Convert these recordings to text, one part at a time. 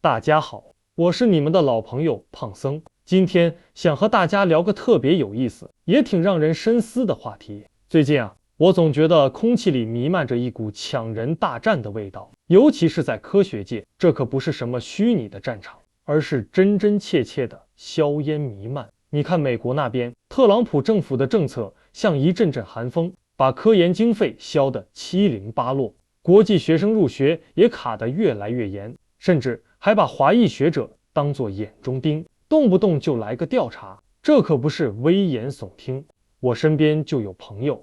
大家好，我是你们的老朋友胖僧，今天想和大家聊个特别有意思，也挺让人深思的话题。最近我总觉得空气里弥漫着一股抢人大战的味道，尤其是在科学界，这可不是什么虚拟的战场，而是真真切切的硝烟弥漫。你看美国那边，特朗普政府的政策像一阵阵寒风，把科研经费削得七零八落，国际学生入学也卡得越来越严，甚至还把华裔学者当作眼中钉，动不动就来个调查，这可不是危言耸听。我身边就有朋友，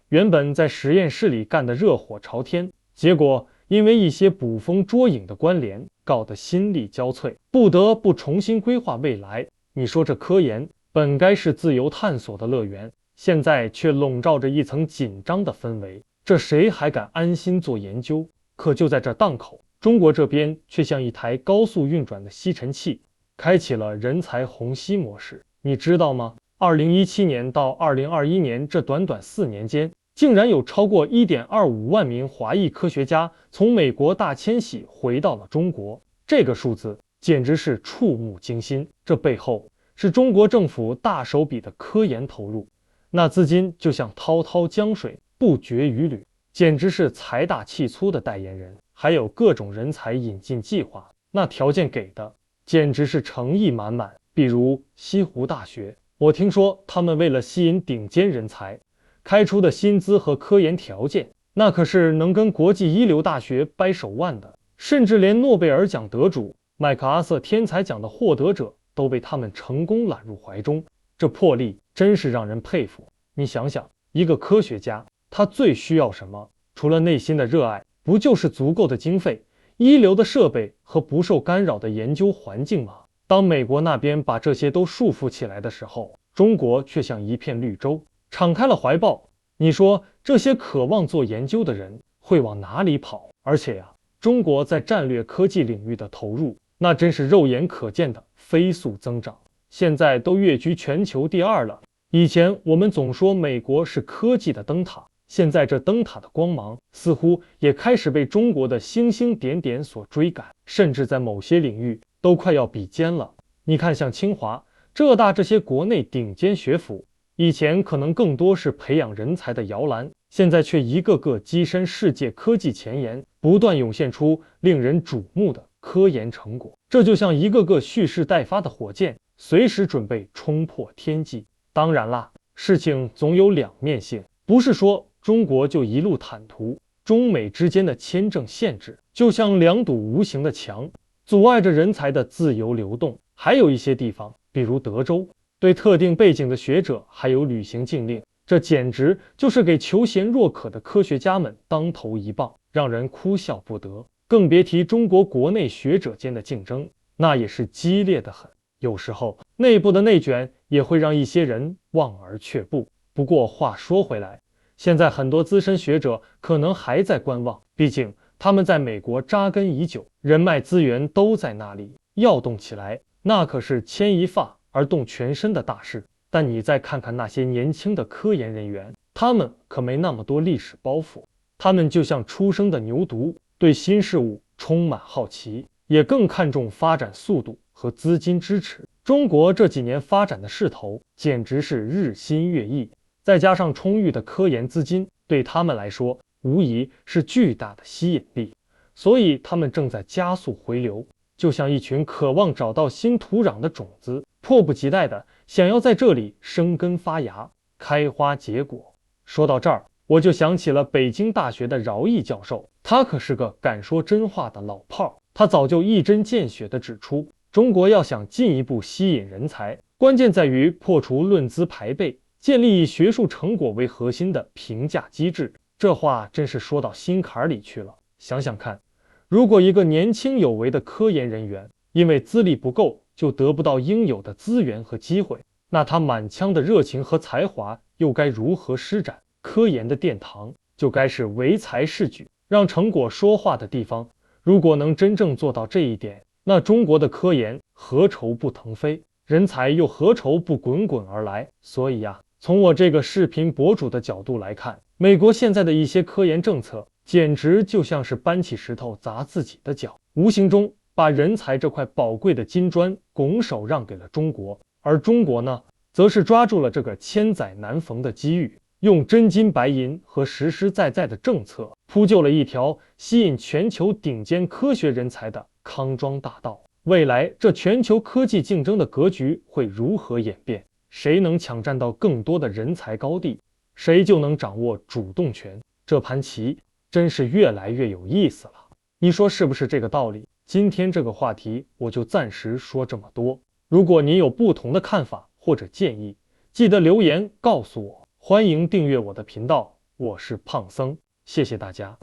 原本在实验室里干得热火朝天，结果因为一些捕风捉影的关联，搞得心力交瘁，不得不重新规划未来。你说这科研本该是自由探索的乐园，现在却笼罩着一层紧张的氛围，这谁还敢安心做研究？可就在这档口，中国这边却像一台高速运转的吸尘器，开启了人才虹吸模式。你知道吗？2017年到2021年这短短4年间，竟然有超过1.25万名华裔科学家从美国大迁徙回到了中国，这个数字简直是触目惊心。这背后是中国政府大手笔的科研投入，那资金就像滔滔江水，不绝于缕，简直是财大气粗的代言人。还有各种人才引进计划，那条件给的简直是诚意满满。比如西湖大学，我听说他们为了吸引顶尖人才，开出的薪资和科研条件，那可是能跟国际一流大学掰手腕的，甚至连诺贝尔奖得主、麦克阿瑟天才奖的获得者都被他们成功揽入怀中，这魄力真是让人佩服。你想想，一个科学家，他最需要什么？除了内心的热爱，不就是足够的经费、一流的设备和不受干扰的研究环境吗？当美国那边把这些都束缚起来的时候，中国却像一片绿洲，敞开了怀抱。你说这些渴望做研究的人会往哪里跑？而且中国在战略科技领域的投入，那真是肉眼可见的飞速增长，现在都跃居全球第2了。以前我们总说美国是科技的灯塔，现在这灯塔的光芒似乎也开始被中国的星星点点所追赶，甚至在某些领域都快要比肩了。你看像清华、浙大这些国内顶尖学府，以前可能更多是培养人才的摇篮，现在却一个个跻身世界科技前沿，不断涌现出令人瞩目的科研成果。这就像一个个蓄势待发的火箭，随时准备冲破天际。当然啦，事情总有两面性，不是说中国就一路坦途，中美之间的签证限制就像2堵无形的墙，阻碍着人才的自由流动。还有一些地方，比如德州，对特定背景的学者还有旅行禁令，这简直就是给求贤若渴的科学家们当头一棒，让人哭笑不得。更别提中国国内学者间的竞争，那也是激烈的很。有时候内部的内卷也会让一些人望而却步。不过话说回来，现在很多资深学者可能还在观望，毕竟他们在美国扎根已久，人脉资源都在那里，要动起来那可是牵一发而动全身的大事。但你再看看那些年轻的科研人员，他们可没那么多历史包袱，他们就像初生的牛犊，对新事物充满好奇，也更看重发展速度和资金支持。中国这几年发展的势头简直是日新月异，再加上充裕的科研资金，对他们来说无疑是巨大的吸引力，所以他们正在加速回流，就像一群渴望找到新土壤的种子，迫不及待的想要在这里生根发芽，开花结果。说到这儿，我就想起了北京大学的饶毅教授，他可是个敢说真话的老炮，他早就一针见血地指出，中国要想进一步吸引人才，关键在于破除论资排辈，建立以学术成果为核心的评价机制。这话真是说到心坎里去了。想想看，如果一个年轻有为的科研人员因为资历不够就得不到应有的资源和机会，那他满腔的热情和才华又该如何施展？科研的殿堂就该是唯才是举，让成果说话的地方。如果能真正做到这一点，那中国的科研何愁不腾飞，人才又何愁不滚滚而来？所以从我这个视频博主的角度来看，美国现在的一些科研政策简直就像是搬起石头砸自己的脚，无形中把人才这块宝贵的金砖拱手让给了中国，而中国呢，则是抓住了这个千载难逢的机遇，用真金白银和实实在在的政策，铺就了一条吸引全球顶尖科学人才的康庄大道。未来这全球科技竞争的格局会如何演变？谁能抢占到更多的人才高地，谁就能掌握主动权。这盘棋真是越来越有意思了，你说是不是这个道理？今天这个话题我就暂时说这么多。如果您有不同的看法或者建议，记得留言告诉我。欢迎订阅我的频道，我是胖僧，谢谢大家。